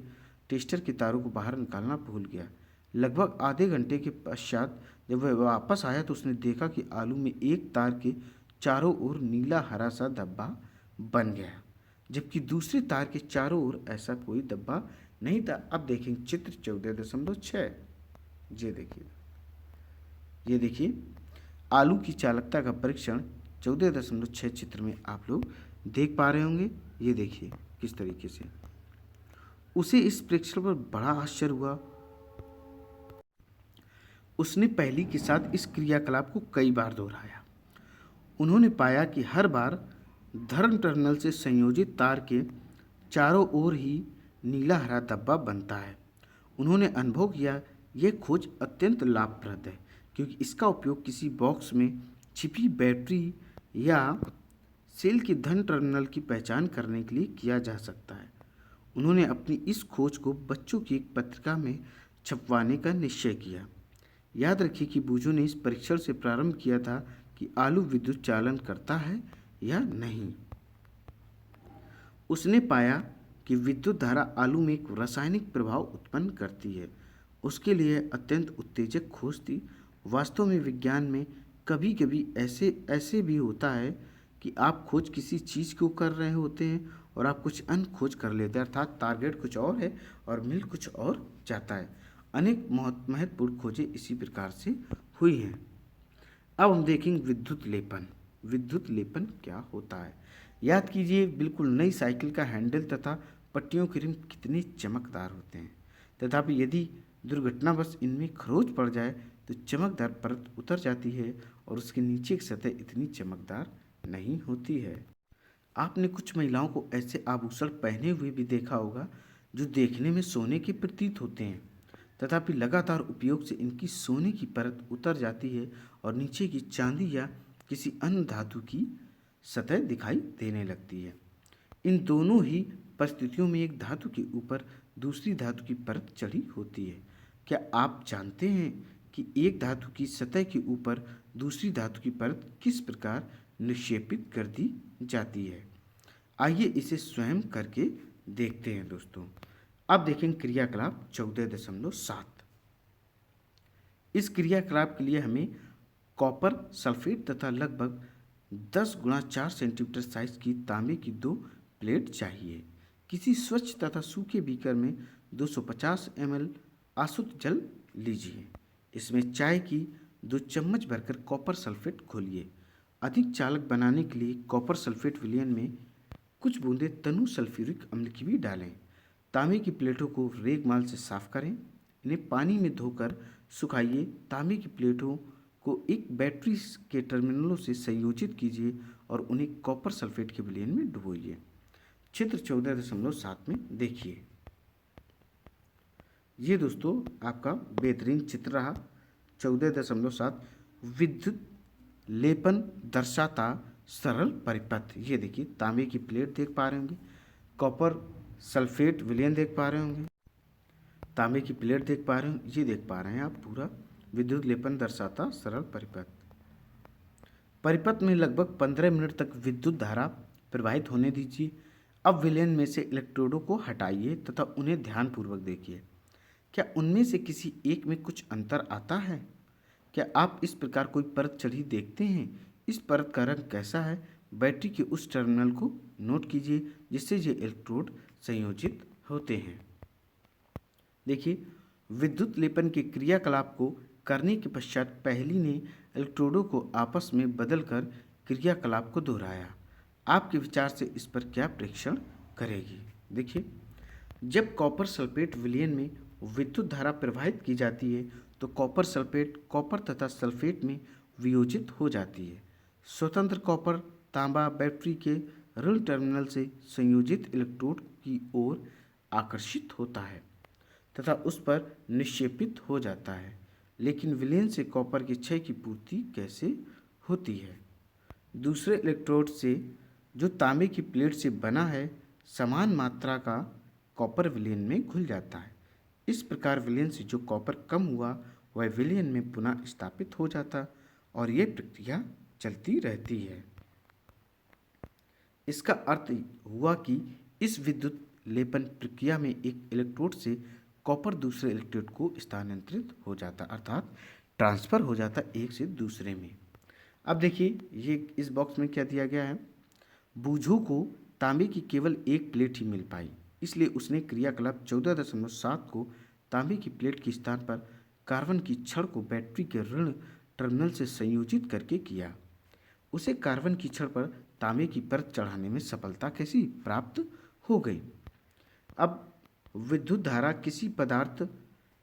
टेस्टर के तारों को बाहर निकालना भूल गया। लगभग आधे घंटे के पश्चात जब वह वापस आया तो उसने देखा कि आलू में एक तार के चारों ओर नीला हरा सा धब्बा बन गया, जबकि दूसरे तार के चारों ओर ऐसा कोई धब्बा नहीं था। अब देखेंगे चित्र 14.6। ये देखिए आलू की चालकता का परीक्षण 14.6 चित्र में आप लोग देख पा रहे होंगे। ये देखिए किस तरीके से उसे इस परीक्षण पर बड़ा आश्चर्य हुआ। उसने पहली के साथ इस क्रियाकलाप को कई बार दोहराया। उन्होंने पाया कि हर बार धर्म टर्मिनल से संयोजित तार के चारों ओर ही नीला हरा धब्बा बनता है। उन्होंने अनुभव किया यह खोज अत्यंत लाभप्रद है, क्योंकि इसका उपयोग किसी बॉक्स में छिपी बैटरी या सेल के धन टर्मिनल की पहचान करने के लिए किया जा सकता है। उन्होंने अपनी इस खोज को बच्चों की एक पत्रिका में छपवाने का निश्चय किया। याद रखिए कि बूझो ने इस परीक्षण से प्रारंभ किया था कि आलू विद्युत चालन करता है या नहीं। उसने पाया कि विद्युत धारा आलू में एक रासायनिक प्रभाव उत्पन्न करती है। उसके लिए अत्यंत उत्तेजक खोज थी। वास्तव में विज्ञान में कभी कभी ऐसे भी होता है कि आप खोज किसी चीज़ को कर रहे होते हैं और आप कुछ अन्य खोज कर लेते हैं, अर्थात टारगेट कुछ और है और मिल कुछ और जाता है। अनेक महत्वपूर्ण खोजें इसी प्रकार से हुई हैं। अब हम देखेंगे विद्युत लेपन। विद्युत लेपन क्या होता है? याद कीजिए, बिल्कुल नई साइकिल का हैंडल तथा पट्टियों के रिम कितने चमकदार होते हैं। तथापि यदि दुर्घटनावश इनमें खरोंच पड़ जाए तो चमकदार परत उतर जाती है और उसके नीचे की सतह इतनी चमकदार नहीं होती है। आपने कुछ महिलाओं को ऐसे आभूषण पहने हुए भी देखा होगा जो देखने में सोने के प्रतीत होते हैं, तथापि लगातार उपयोग से इनकी सोने की परत उतर जाती है और नीचे की चांदी या किसी अन्य धातु की सतह दिखाई देने लगती है। इन दोनों ही परिस्थितियों में एक धातु के ऊपर दूसरी धातु की परत चढ़ी होती है। क्या आप जानते हैं कि एक धातु की सतह के ऊपर दूसरी धातु की परत किस प्रकार निक्षेपित कर दी जाती है? आइए इसे स्वयं करके देखते हैं दोस्तों। अब देखें क्रियाकलाप 14.7। इस क्रियाकलाप के लिए हमें कॉपर सल्फेट तथा लगभग 10 गुणा 4 सेंटीमीटर साइज की तांबे की 2 प्लेट चाहिए। किसी स्वच्छ तथा सूखे बीकर में 250 ml आसुत जल लीजिए। इसमें चाय की 2 चम्मच भरकर कॉपर सल्फेट घोलिए। अधिक चालक बनाने के लिए कॉपर सल्फेट विलयन में कुछ बूंदें तनु सल्फ्यूरिक अम्ल की भी डालें। तांबे की प्लेटों को रेगमाल से साफ करें। इन्हें पानी में धोकर सुखाइए। तांबे की प्लेटों को एक बैटरी के टर्मिनलों से संयोजित कीजिए और उन्हें कॉपर सल्फेट के विलयन में डुबोइए। चित्र 14.7 में देखिए। ये दोस्तों आपका बेहतरीन चित्र रहा। 14.7 विद्युत लेपन दर्शाता सरल परिपथ। ये देखिए तांबे की प्लेट देख पा रहे होंगे, कॉपर सल्फेट विलयन देख पा रहे होंगे, तांबे की प्लेट देख पा रहे होंगे, ये देख पा रहे हैं आप पूरा विद्युत लेपन दर्शाता सरल परिपथ। परिपथ में लगभग 15 मिनट तक विद्युत धारा प्रवाहित होने दीजिए। अब विलयन में से इलेक्ट्रोडों को हटाइए तथा उन्हें ध्यानपूर्वक देखिए। क्या उनमें से किसी एक में कुछ अंतर आता है? क्या आप इस प्रकार कोई परत चढ़ी देखते हैं? इस परत का रंग कैसा है? बैटरी के उस टर्मिनल को नोट कीजिए जिससे ये इलेक्ट्रोड संयोजित होते हैं। देखिए विद्युत लेपन के क्रियाकलाप को करने के पश्चात पहली ने इलेक्ट्रोडों को आपस में बदलकर क्रियाकलाप को दोहराया। आपके विचार से इस पर क्या प्रेक्षण करेगी? देखिए जब कॉपर सल्फेट विलयन में विद्युत धारा प्रवाहित की जाती है तो कॉपर सल्फेट कॉपर तथा सल्फेट में वियोजित हो जाती है। स्वतंत्र कॉपर तांबा बैटरी के ऋण टर्मिनल से संयोजित इलेक्ट्रोड की ओर आकर्षित होता है तथा उस पर निक्षेपित हो जाता है। लेकिन विलयन से कॉपर के क्षय की पूर्ति कैसे होती है? दूसरे इलेक्ट्रोड से जो तांबे की प्लेट से बना है समान मात्रा का कॉपर विलयन में घुल जाता है। इस प्रकार विलयन से जो कॉपर कम हुआ वह विलयन में पुनः स्थापित हो जाता और यह प्रक्रिया चलती रहती है। इसका अर्थ हुआ कि इस विद्युत लेपन प्रक्रिया में एक इलेक्ट्रोड से कॉपर दूसरे इलेक्ट्रोड को स्थानांतरित हो जाता अर्थात ट्रांसफर हो जाता एक से दूसरे में। अब देखिए ये इस बॉक्स में क्या दिया गया है। बूझो को तांबे की केवल एक प्लेट ही मिल पाई, इसलिए उसने क्रियाकलाप 14.7 को तांबे की प्लेट के स्थान पर कार्बन की छड़ को बैटरी के ऋण टर्मिनल से संयोजित करके किया। उसे कार्बन की छड़ पर तांबे की परत चढ़ाने में सफलता कैसी प्राप्त हो गई। अब विद्युत धारा किसी पदार्थ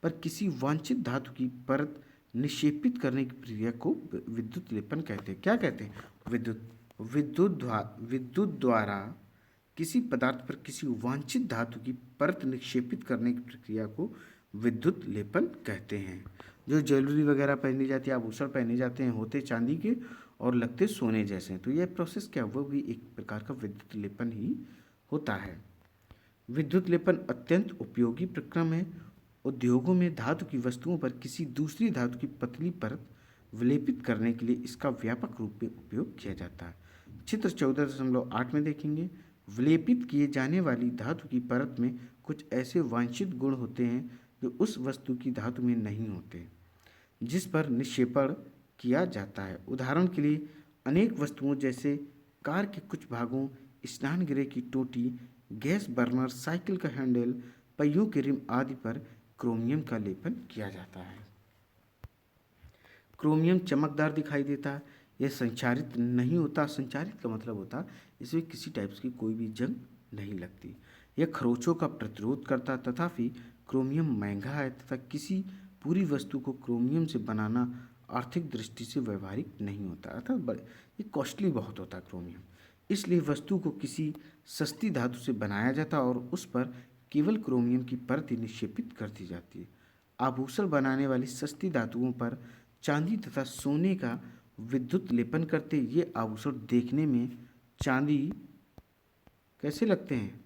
पर किसी वांछित धातु की परत निक्षेपित करने की प्रक्रिया को विद्युत लेपन कहते हैं। क्या कहते हैं? विद्युत द्वारा किसी पदार्थ पर किसी वांछित धातु की परत निक्षेपित करने की प्रक्रिया को विद्युत लेपन कहते हैं। जो ज्वेलरी वगैरह पहनी जाती है, आभूषण पहने जाते हैं, होते चांदी के और लगते सोने जैसे, तो यह प्रोसेस क्या वो भी एक प्रकार का विद्युत लेपन ही होता है। विद्युत लेपन अत्यंत उपयोगी प्रक्रम है। उद्योगों में धातु की वस्तुओं पर किसी दूसरी धातु की पतली परत विलेपित करने के लिए इसका व्यापक रूप में उपयोग किया जाता है। चित्र 14.8 में देखेंगे। विलेपित किए जाने वाली धातु की परत में कुछ ऐसे वांछित गुण होते हैं जो उस वस्तु की धातु में नहीं होते जिस पर निक्षेपण किया जाता है। उदाहरण के लिए अनेक वस्तुओं जैसे कार के कुछ भागों, स्नान गृह की टोटी, गैस बर्नर, साइकिल का हैंडल, पहियों के रिम आदि पर क्रोमियम का लेपन किया जाता है। क्रोमियम चमकदार दिखाई देता है, यह संचारित नहीं होता। संचारित का मतलब होता है इसमें किसी टाइप की कोई भी जंग नहीं लगती। यह खरोंचों का प्रतिरोध करता है। तथापि क्रोमियम महंगा है तथा किसी पूरी वस्तु को क्रोमियम से बनाना आर्थिक दृष्टि से व्यवहारिक नहीं होता, अर्थात ये कॉस्टली बहुत होता है क्रोमियम। इसलिए वस्तु को किसी सस्ती धातु से बनाया जाता है और उस पर केवल क्रोमियम की परत निक्षेपित कर दी जाती है। आभूषण बनाने वाली सस्ती धातुओं पर चांदी तथा सोने का विद्युत लेपन करते ये आभूषण देखने में चांदी कैसे लगते हैं,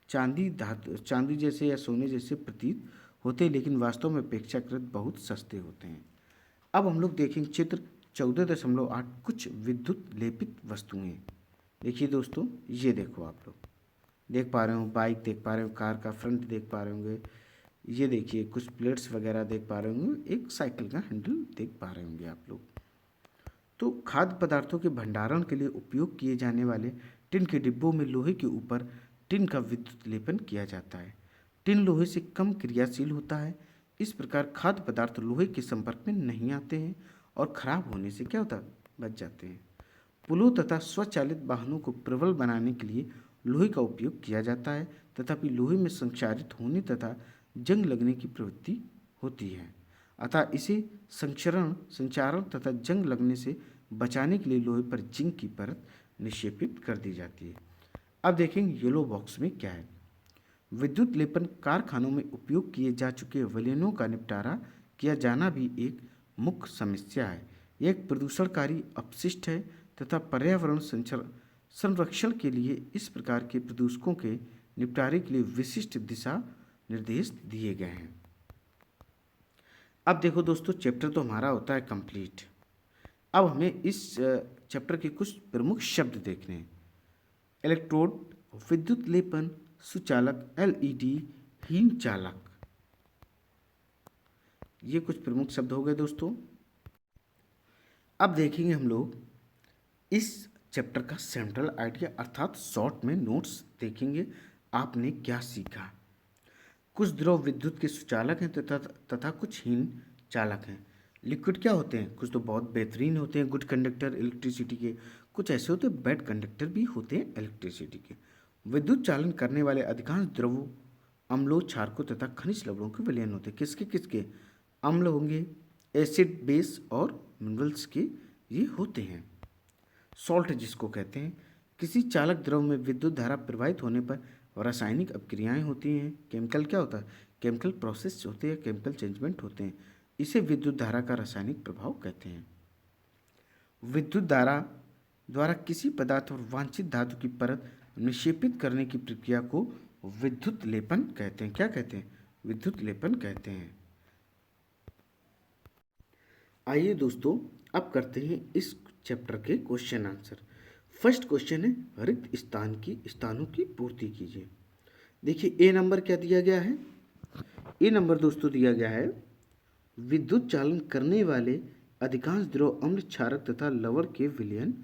चांदी जैसे या सोने जैसे प्रतीत होते हैं, लेकिन वास्तव में अपेक्षाकृत बहुत सस्ते होते हैं। अब हम लोग देखेंगे चित्र 14.8 कुछ विद्युत लेपित वस्तुएं। देखिए दोस्तों, ये देखो, आप लोग देख पा रहे हो, बाइक देख पा रहे हो, कार का फ्रंट देख पा रहे होंगे, ये देखिए कुछ प्लेट्स वगैरह देख पा रहे होंगे, एक साइकिल का हैंडल देख पा रहे होंगे आप लोग। तो खाद्य पदार्थों के भंडारण के लिए उपयोग किए जाने वाले टिन के डिब्बों में लोहे के ऊपर टिन का विद्युत लेपन किया जाता है। टिन लोहे से कम क्रियाशील होता है। इस प्रकार खाद्य पदार्थ लोहे के संपर्क में नहीं आते हैं और खराब होने से क्या होता है, बच जाते हैं। पुलों तथा स्वचालित वाहनों को प्रबल बनाने के लिए लोहे का उपयोग किया जाता है, तथापि लोहे में संक्षारित होने तथा जंग लगने की प्रवृत्ति होती है। अतः इसे संचारण तथा जंग लगने से बचाने के लिए लोहे पर जिंक की परत निक्षेपित कर दी जाती है। अब देखेंगे येलो बॉक्स में क्या है। विद्युत लेपन कारखानों में उपयोग किए जा चुके विलयनों का निपटारा किया जाना भी एक मुख्य समस्या है। यह एक प्रदूषणकारी अपशिष्ट है तथा पर्यावरण संरक्षण के लिए इस प्रकार के प्रदूषकों के निपटारे के लिए विशिष्ट दिशा निर्देश दिए गए हैं। अब देखो दोस्तों, चैप्टर तो हमारा होता है कंप्लीट। अब हमें इस चैप्टर के कुछ प्रमुख शब्द देखने हैं। इलेक्ट्रोड, विद्युत लेपन, सुचालक, एलईडी, हीन चालक, ये कुछ प्रमुख शब्द हो गए दोस्तों। अब देखेंगे हम लोग इस चैप्टर का सेंट्रल आइडिया, अर्थात शॉर्ट में नोट्स देखेंगे आपने क्या सीखा। कुछ द्रव विद्युत के सुचालक हैं तथा कुछ हीन चालक हैं। लिक्विड क्या होते हैं, कुछ तो बहुत बेहतरीन होते हैं, गुड कंडक्टर इलेक्ट्रिसिटी के, कुछ ऐसे होते हैं बैड कंडक्टर भी होते हैं इलेक्ट्रिसिटी के। विद्युत चालन करने वाले अधिकांश द्रवों अम्लों, क्षारकों तथा खनिज लवणों के विलयन होते हैं। किसके किसके, अम्ल होंगे, एसिड, बेस और मिनरल्स के ये होते हैं। सॉल्ट जिसको कहते हैं, किसी चालक द्रव में विद्युत धारा प्रवाहित होने पर रासायनिक अपक्रियाएं होती हैं। केमिकल क्या होता है, केमिकल प्रोसेस होते हैं, केमिकल चेंजमेंट होते हैं, इसे विद्युत धारा का रासायनिक प्रभाव कहते हैं। विद्युत धारा द्वारा किसी पदार्थ और वांछित धातु की परत निक्षेपित करने की प्रक्रिया को विद्युत लेपन कहते हैं। क्या कहते हैं, विद्युत लेपन कहते हैं। आइए दोस्तों, अब करते हैं इस चैप्टर के क्वेश्चन आंसर। फर्स्ट क्वेश्चन है रिक्त स्थानों की पूर्ति कीजिए। देखिए ए नंबर क्या दिया गया है, ए नंबर दोस्तों दिया गया है विद्युत चालन करने वाले अधिकांश द्रव अम्ल, क्षारक तथा लवण के विलयन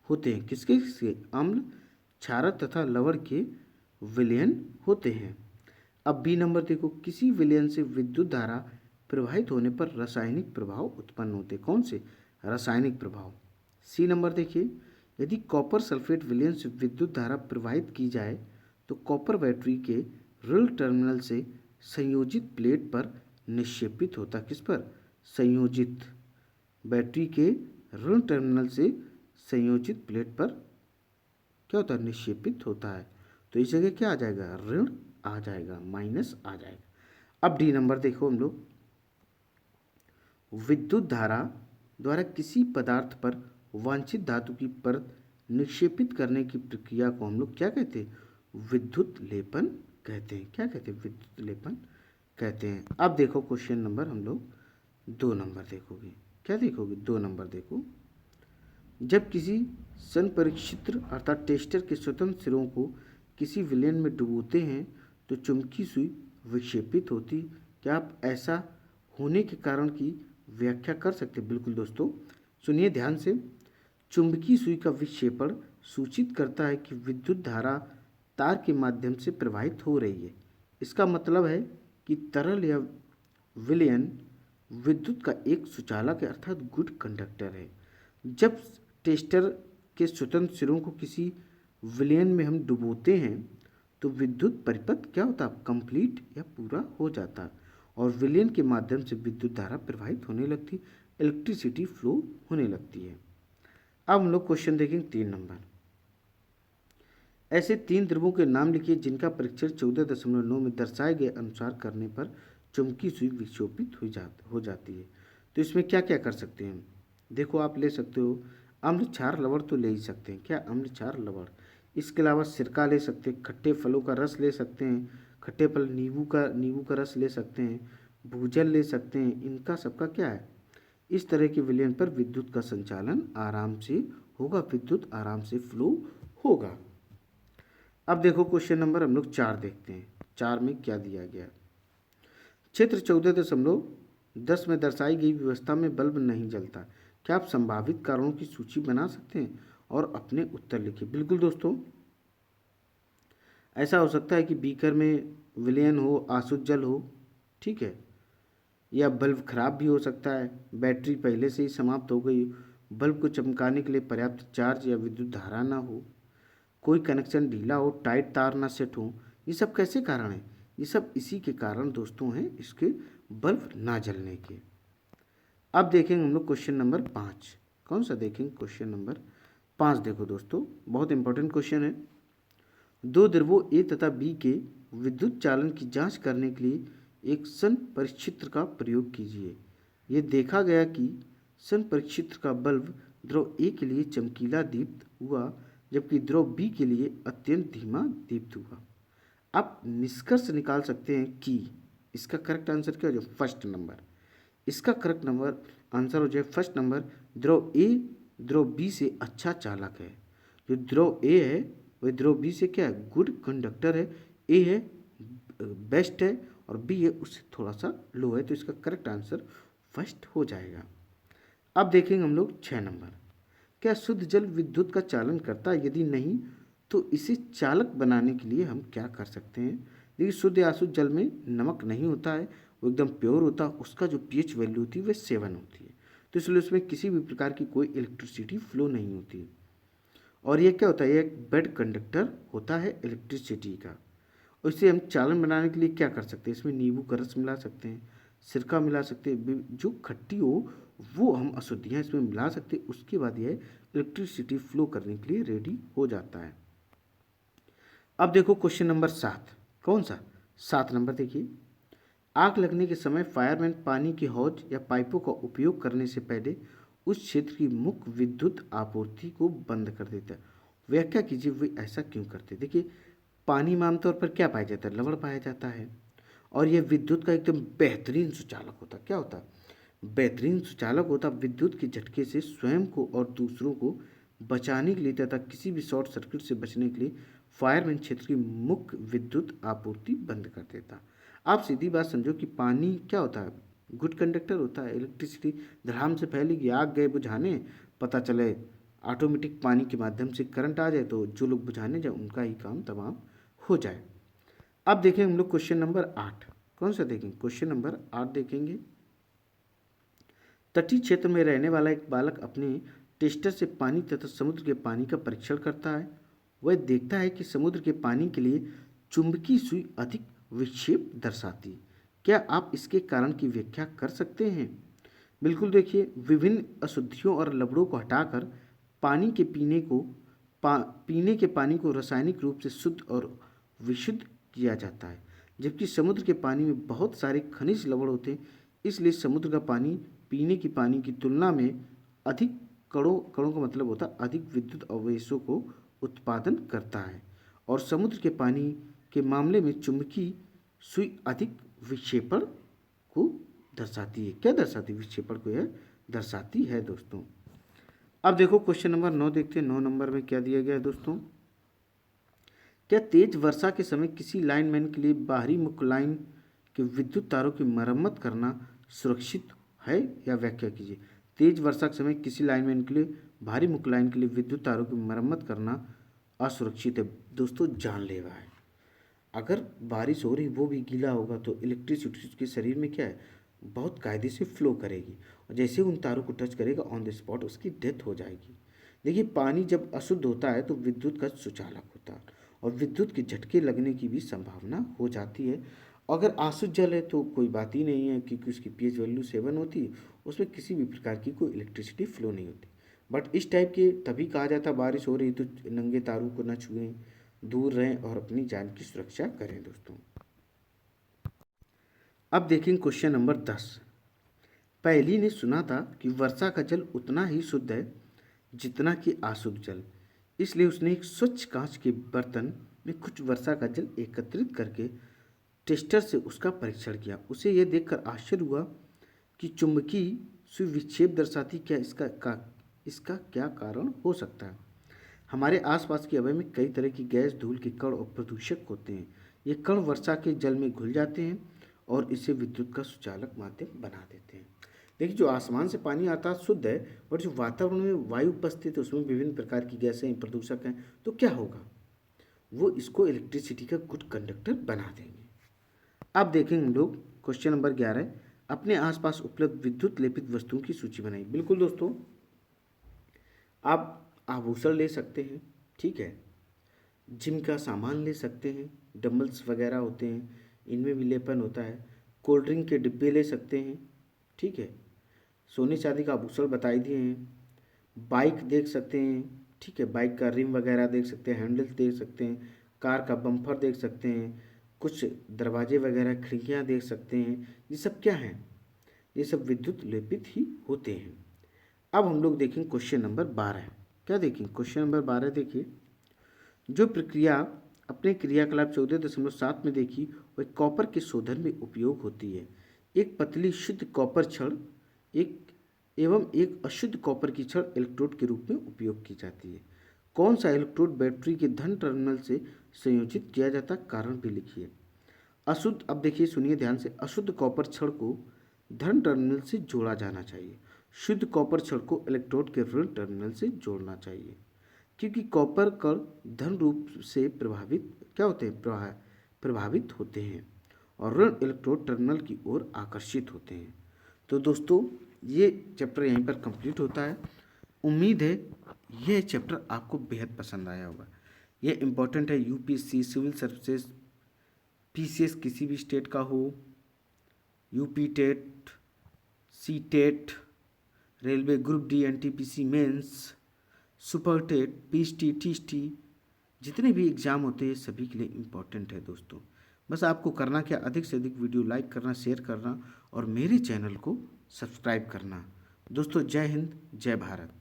होते हैं। किसके किसके, अम्ल, क्षारक तथा लवण के विलयन होते हैं। अब बी नंबर देखो, किसी विलयन से विद्युत धारा प्रवाहित होने पर रासायनिक प्रभाव उत्पन्न होते। कौन से, रासायनिक प्रभाव। सी नंबर देखिए, यदि कॉपर सल्फेट विलयन से विद्युत धारा प्रवाहित की जाए तो कॉपर बैटरी के ऋण टर्मिनल से संयोजित प्लेट पर निक्षेपित होता। किस पर, संयोजित, बैटरी के ऋण टर्मिनल से संयोजित प्लेट पर क्या होता है, निक्षेपित होता है। तो इस जगह क्या आ जाएगा, ऋण आ जाएगा, माइनस आ जाएगा। अब डी नंबर देखो हम लोग, विद्युत धारा द्वारा किसी पदार्थ पर वांछित धातु की परत निक्षेपित करने की प्रक्रिया को हम लोग क्या कहते हैं, विद्युत लेपन कहते हैं। क्या कहते हैं, विद्युत लेपन कहते हैं। अब देखो क्वेश्चन नंबर हम लोग 2 नंबर देखोगे। क्या देखोगे, 2 नंबर देखो। जब किसी संपरीक्षित्र अर्थात टेस्टर के स्वतंत्र सिरों को किसी विलयन में डुबोते हैं तो चुंबकीय सुई विक्षेपित होती। क्या आप ऐसा होने के कारण की व्याख्या कर सकते हैं। बिल्कुल दोस्तों, सुनिए ध्यान से। चुंबकीय सुई का विक्षेपण सूचित करता है कि विद्युत धारा तार के माध्यम से प्रवाहित हो रही है। इसका मतलब है कि तरल या विलयन विद्युत का एक सुचालक है, अर्थात गुड कंडक्टर है। जब टेस्टर के स्वतंत्र सिरों को किसी विलयन में हम डुबोते हैं तो विद्युत परिपथ क्या होता है, कंप्लीट या पूरा हो जाता है और विलयन के माध्यम से विद्युत धारा प्रवाहित होने लगती, इलेक्ट्रिसिटी फ्लो होने लगती है। अब हम लोग क्वेश्चन देखेंगे 3 नंबर। ऐसे 3 द्रव्यों के नाम लिखिए जिनका परीक्षण 14.9 में दर्शाए गए अनुसार करने पर चुंबकीय सुई विक्षोभित हो जाती है। तो इसमें क्या क्या कर सकते हैं हम, देखो आप ले सकते हो अम्ल क्षार लवण तो ले ही सकते हैं, क्या अम्ल क्षार लवण। इसके अलावा सिरका ले सकते हैं, खट्टे फलों का रस ले सकते हैं, खट्टे फल नींबू का रस ले सकते हैं, भूजल ले सकते हैं। इनका सबका क्या है, इस तरह के विलयन पर विद्युत का संचालन आराम से होगा, विद्युत आराम से फ्लो होगा। अब देखो क्वेश्चन नंबर हम लोग 4 देखते हैं। 4 में क्या दिया गया, चित्र 14.10 में दर्शाई गई व्यवस्था में बल्ब नहीं जलता, क्या आप संभावित कारणों की सूची बना सकते हैं और अपने उत्तर लिखिए। बिल्कुल दोस्तों, ऐसा हो सकता है कि बीकर में विलयन हो, आसुत जल हो, ठीक है, या बल्ब खराब भी हो सकता है, बैटरी पहले से ही समाप्त हो गई, बल्ब को चमकाने के लिए पर्याप्त चार्ज या विद्युत धारा ना हो, कोई कनेक्शन ढीला हो, टाइट तार ना सेट हो। ये सब कैसे कारण हैं, ये सब इसी के कारण दोस्तों हैं, इसके बल्ब ना जलने के। अब देखेंगे हम लोग क्वेश्चन नंबर 5। कौन सा देखेंगे, क्वेश्चन नंबर 5 देखो दोस्तों, बहुत इंपॉर्टेंट क्वेश्चन है। 2 द्रव्यों ए तथा बी के विद्युत चालन की जांच करने के लिए एक सन परिक्षित्र का प्रयोग कीजिए। ये देखा गया कि सन परिक्षित्र का बल्ब द्रव ए के लिए चमकीला दीप्त हुआ जबकि द्रव बी के लिए अत्यंत धीमा दीप्त हुआ। आप निष्कर्ष निकाल सकते हैं कि इसका करेक्ट आंसर क्या हो जाए, फर्स्ट नंबर। इसका करेक्ट नंबर आंसर हो जाए फर्स्ट नंबर, द्रव ए द्रव बी से अच्छा चालक है। जो द्रव ए है वह द्रव बी से क्या है, गुड कंडक्टर है। ए है बेस्ट है और बी है उससे थोड़ा सा लो है, तो इसका करेक्ट आंसर फर्स्ट हो जाएगा। अब देखेंगे हम लोग 6 नंबर, क्या शुद्ध जल विद्युत का चालन करता है, यदि नहीं तो इसे चालक बनाने के लिए हम क्या कर सकते हैं। देखिए शुद्ध या अशुद्ध जल में नमक नहीं होता है, वो एकदम प्योर होता है, उसका जो पीएच वैल्यू होती है वह 7 होती है, तो इसलिए उसमें किसी भी प्रकार की कोई इलेक्ट्रिसिटी फ्लो नहीं होती है। और ये क्या होता है, ये एक बेड कंडक्टर होता है इलेक्ट्रिसिटी का। और इसे हम चालन बनाने के लिए क्या कर सकते हैं, इसमें नींबू का रस मिला सकते हैं, सिरका मिला सकते हैं, जो खट्टी हो वो हम अशुद्धियाँ इसमें मिला सकते हैं। उसके बाद यह इलेक्ट्रिसिटी फ्लो करने के लिए रेडी हो जाता है। अब देखो क्वेश्चन नंबर 7, कौन सा 7 नंबर देखिए, आग लगने के समय फायरमैन पानी के हौज या पाइपों का उपयोग करने से पहले उस क्षेत्र की मुख्य विद्युत आपूर्ति को बंद कर देता है। व्याख्या कीजिए वे ऐसा क्यों करते हैं। देखिए पानी में आमतौर पर क्या पाया जाता है, लवण पाया जाता है, और यह विद्युत का एकदम बेहतरीन सुचालक होता है। क्या होता है, बेहतरीन सुचालक होता। विद्युत के झटके से स्वयं को और दूसरों को बचाने के लिए तथा किसी भी शॉर्ट सर्किट से बचने के लिए फायरमैन क्षेत्र की मुख्य विद्युत आपूर्ति बंद कर देता। आप सीधी बात समझो कि पानी क्या होता है, गुड कंडक्टर होता है, इलेक्ट्रिसिटी धड़ाम से फैलेगी, आग गए बुझाने, पता चले ऑटोमेटिक पानी के माध्यम से करंट आ जाए तो जो लोग बुझाने जाए उनका ही काम तमाम हो जाए। अब देखें हम लोग क्वेश्चन नंबर 8, कौन सा देखेंगे, क्वेश्चन नंबर 8 देखेंगे। तटीय क्षेत्र में रहने वाला एक बालक अपने टेस्टर से पानी तथा समुद्र के पानी का परीक्षण करता है। वह देखता है कि समुद्र के पानी के लिए चुंबकीय सुई अधिक विक्षेप दर्शाती है। क्या आप इसके कारण की व्याख्या कर सकते हैं। बिल्कुल देखिए, विभिन्न अशुद्धियों और लवणों को हटाकर पानी के पीने के पानी को रासायनिक रूप से शुद्ध और विशुद्ध किया जाता है, जबकि समुद्र के पानी में बहुत सारे खनिज लवण होते हैं, इसलिए समुद्र का पानी पीने की पानी की तुलना में अधिक कणों कणों का मतलब होता है अधिक विद्युत आवेशों को उत्पादन करता है, और समुद्र के पानी के मामले में चुंबकीय सुई अधिक विक्षेपण को दर्शाती है। क्या दर्शाती है, विक्षेपण को यह दर्शाती है दोस्तों। अब देखो क्वेश्चन नंबर 9 देखते हैं। 9 नंबर में क्या दिया गया है दोस्तों, क्या तेज वर्षा के समय किसी लाइनमैन के लिए बाहरी मुख्य लाइन के विद्युत तारों की मरम्मत करना सुरक्षित है, या व्याख्या कीजिए। तेज वर्षा के समय किसी लाइनमैन के लिए भारी मुख्य लाइन के लिए विद्युत तारों की मरम्मत करना असुरक्षित है। दोस्तों जानलेवा है, अगर बारिश हो रही वो भी गीला होगा तो इलेक्ट्रिसिटी उसके शरीर में क्या है, बहुत कायदे से फ्लो करेगी, और जैसे उन तारों को टच करेगा ऑन द स्पॉट उसकी डेथ हो जाएगी। देखिए पानी जब अशुद्ध होता है तो विद्युत का सुचालक होता है, और विद्युत के झटके लगने की भी संभावना हो जाती है। अगर आसुत जल है तो कोई बात ही नहीं है, क्योंकि उसकी पीएच वैल्यू 7 होती है, उसमें किसी भी प्रकार की कोई इलेक्ट्रिसिटी फ्लो नहीं होती। बट इस टाइप के तभी कहा जाता बारिश हो रही तो नंगे तारों को न छुएं, दूर रहें और अपनी जान की सुरक्षा करें दोस्तों। अब देखें क्वेश्चन नंबर 10। पहली ने सुना था कि वर्षा का जल उतना ही शुद्ध है जितना कि आशुद्ध जल, इसलिए उसने एक स्वच्छ कांच के बर्तन में कुछ वर्षा का जल एकत्रित करके टेस्टर से उसका परीक्षण किया। उसे यह देखकर आश्चर्य हुआ कि चुंबकीय सुविक्षेप दर्शाती क्या इसका क्या कारण हो सकता है। हमारे आसपास की हवा में कई तरह की गैस, धूल के कण और प्रदूषक होते हैं। ये कण वर्षा के जल में घुल जाते हैं और इसे विद्युत का सुचालक माध्यम बना देते हैं। देखिए, जो आसमान से पानी आता है शुद्ध है, बट जो वातावरण में वायु उपस्थित है उसमें विभिन्न प्रकार की गैसें, प्रदूषक हैं, तो क्या होगा, वो इसको इलेक्ट्रिसिटी का गुड कंडक्टर बना देंगे। अब देखेंगे हम लोग क्वेश्चन नंबर 11। अपने आसपास उपलब्ध विद्युत लेपित वस्तुओं की सूची बनाई। बिल्कुल दोस्तों, आप आभूषण ले सकते हैं, ठीक है, जिम का सामान ले सकते हैं, डंबल्स वगैरह होते हैं, इनमें भी लेपन होता है। कोल्ड ड्रिंक के डिब्बे ले सकते हैं, ठीक है। सोने चांदी का आभूषण बता ही दिए हैं। बाइक देख सकते हैं, ठीक है, बाइक का रिम वगैरह देख सकते हैं, हैंडल्स देख सकते हैं, कार का बम्पर देख सकते हैं, कुछ दरवाजे वगैरह, खिड़कियाँ देख सकते हैं। ये सब क्या हैं, ये सब विद्युत लेपित ही होते हैं। अब हम लोग देखें क्वेश्चन नंबर 12। क्या देखें क्वेश्चन नंबर 12? देखिए, जो प्रक्रिया अपने क्रियाकलाप 14.7 में देखी वह कॉपर के शोधन में उपयोग होती है। एक पतली शुद्ध कॉपर छड़ एक अशुद्ध कॉपर की छड़ इलेक्ट्रोड के रूप में उपयोग की जाती है। कौन सा इलेक्ट्रोड बैटरी के धन टर्मिनल से संयोजित किया जाता, कारण भी लिखिए। अशुद्ध, अब देखिए सुनिए ध्यान से, अशुद्ध कॉपर छड़ को धन टर्मिनल से जोड़ा जाना चाहिए, शुद्ध कॉपर छड़ को इलेक्ट्रोड के ऋण टर्मिनल से जोड़ना चाहिए, क्योंकि कॉपर कण धन रूप से प्रभावित होते हैं और ऋण इलेक्ट्रोड टर्मिनल की ओर आकर्षित होते हैं। तो दोस्तों, ये चैप्टर यहीं पर कंप्लीट होता है। उम्मीद है ये चैप्टर आपको बेहद पसंद आया होगा। ये इम्पोर्टेंट है, यूपीएससी, सिविल सर्विसेज, पीसीएस किसी भी स्टेट का हो, UP TET, C TET, railway group D, NTPC mains, super TET, PST, TST, जितने भी एग्ज़ाम होते हैं सभी के लिए इम्पोर्टेंट है दोस्तों। बस आपको करना क्या, अधिक से अधिक वीडियो लाइक करना, शेयर करना और मेरे चैनल को सब्सक्राइब करना। दोस्तों, जय हिंद, जय भारत।